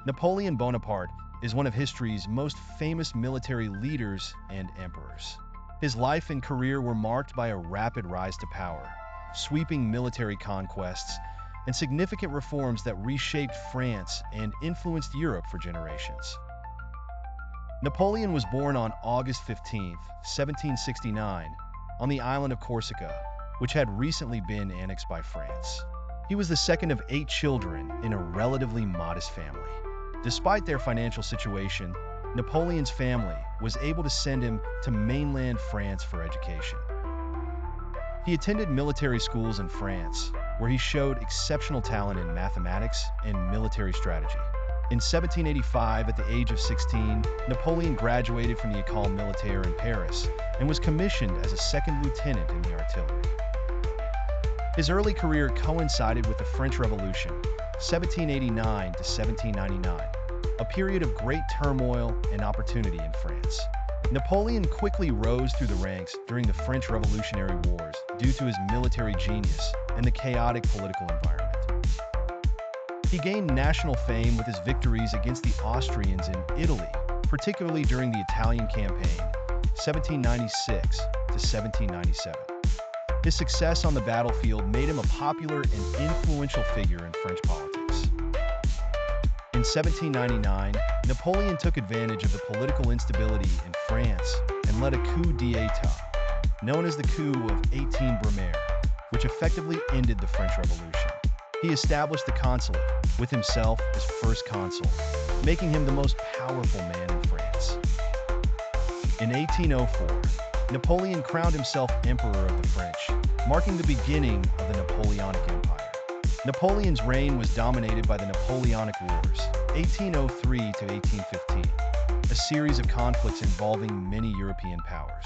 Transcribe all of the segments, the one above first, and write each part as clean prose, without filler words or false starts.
Napoleon Bonaparte is one of history's most famous military leaders and emperors. His life and career were marked by a rapid rise to power, sweeping military conquests, and significant reforms that reshaped France and influenced Europe for generations. Napoleon was born on August 15, 1769, on the island of Corsica, which had recently been annexed by France. He was the second of 8 children in a relatively modest family. Despite their financial situation, Napoleon's family was able to send him to mainland France for education. He attended military schools in France, where he showed exceptional talent in mathematics and military strategy. In 1785, at the age of 16, Napoleon graduated from the École Militaire in Paris and was commissioned as a second lieutenant in the artillery. His early career coincided with the French Revolution, 1789 to 1799, a period of great turmoil and opportunity in France. Napoleon quickly rose through the ranks during the French Revolutionary Wars due to his military genius and the chaotic political environment. He gained national fame with his victories against the Austrians in Italy, particularly during the Italian campaign, 1796 to 1797. His success on the battlefield made him a popular and influential figure in French politics. In 1799, Napoleon took advantage of the political instability in France and led a coup d'état, known as the Coup of 18 Brumaire, which effectively ended the French Revolution. He established the consulate, with himself as first consul, making him the most powerful man in France. In 1804, Napoleon crowned himself Emperor of the French, marking the beginning of the Napoleonic Empire. Napoleon's reign was dominated by the Napoleonic Wars, 1803 to 1815, a series of conflicts involving many European powers.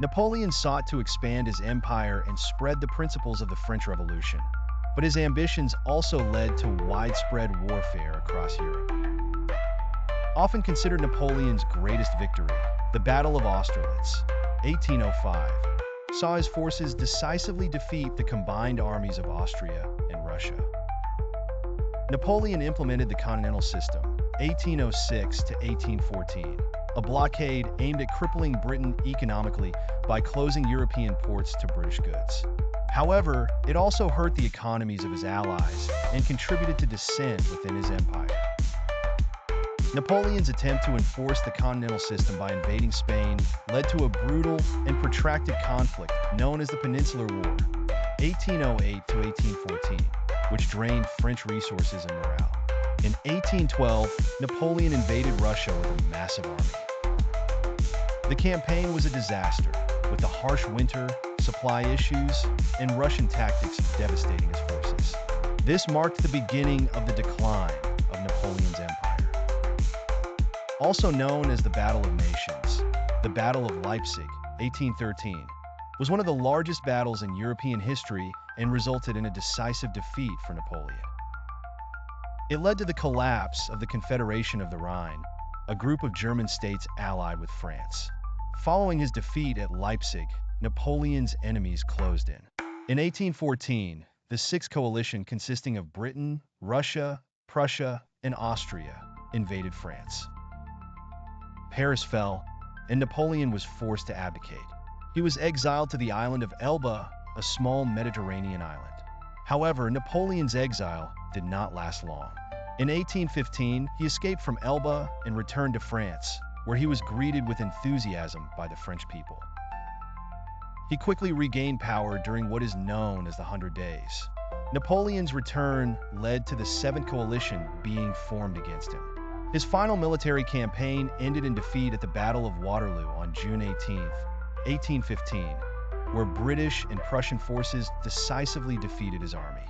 Napoleon sought to expand his empire and spread the principles of the French Revolution, but his ambitions also led to widespread warfare across Europe. Often considered Napoleon's greatest victory, the Battle of Austerlitz, 1805, saw his forces decisively defeat the combined armies of Austria and Russia. Napoleon implemented the Continental System, 1806 to 1814, a blockade aimed at crippling Britain economically by closing European ports to British goods. However, it also hurt the economies of his allies and contributed to dissent within his empire. Napoleon's attempt to enforce the Continental System by invading Spain led to a brutal and protracted conflict known as the Peninsular War, 1808 to 1814, which drained French resources and morale. In 1812, Napoleon invaded Russia with a massive army. The campaign was a disaster, with the harsh winter, supply issues, and Russian tactics devastating his forces. This marked the beginning of the decline of Napoleon's empire. Also known as the Battle of Nations, the Battle of Leipzig, 1813, was one of the largest battles in European history and resulted in a decisive defeat for Napoleon. It led to the collapse of the Confederation of the Rhine, a group of German states allied with France. Following his defeat at Leipzig, Napoleon's enemies closed in. In 1814, the Sixth Coalition, consisting of Britain, Russia, Prussia, and Austria, invaded France. Paris fell, and Napoleon was forced to abdicate. He was exiled to the island of Elba, a small Mediterranean island. However, Napoleon's exile did not last long. In 1815, he escaped from Elba and returned to France, where he was greeted with enthusiasm by the French people. He quickly regained power during what is known as the 100 Days. Napoleon's return led to the Seventh Coalition being formed against him. His final military campaign ended in defeat at the Battle of Waterloo on June 18, 1815, where British and Prussian forces decisively defeated his army.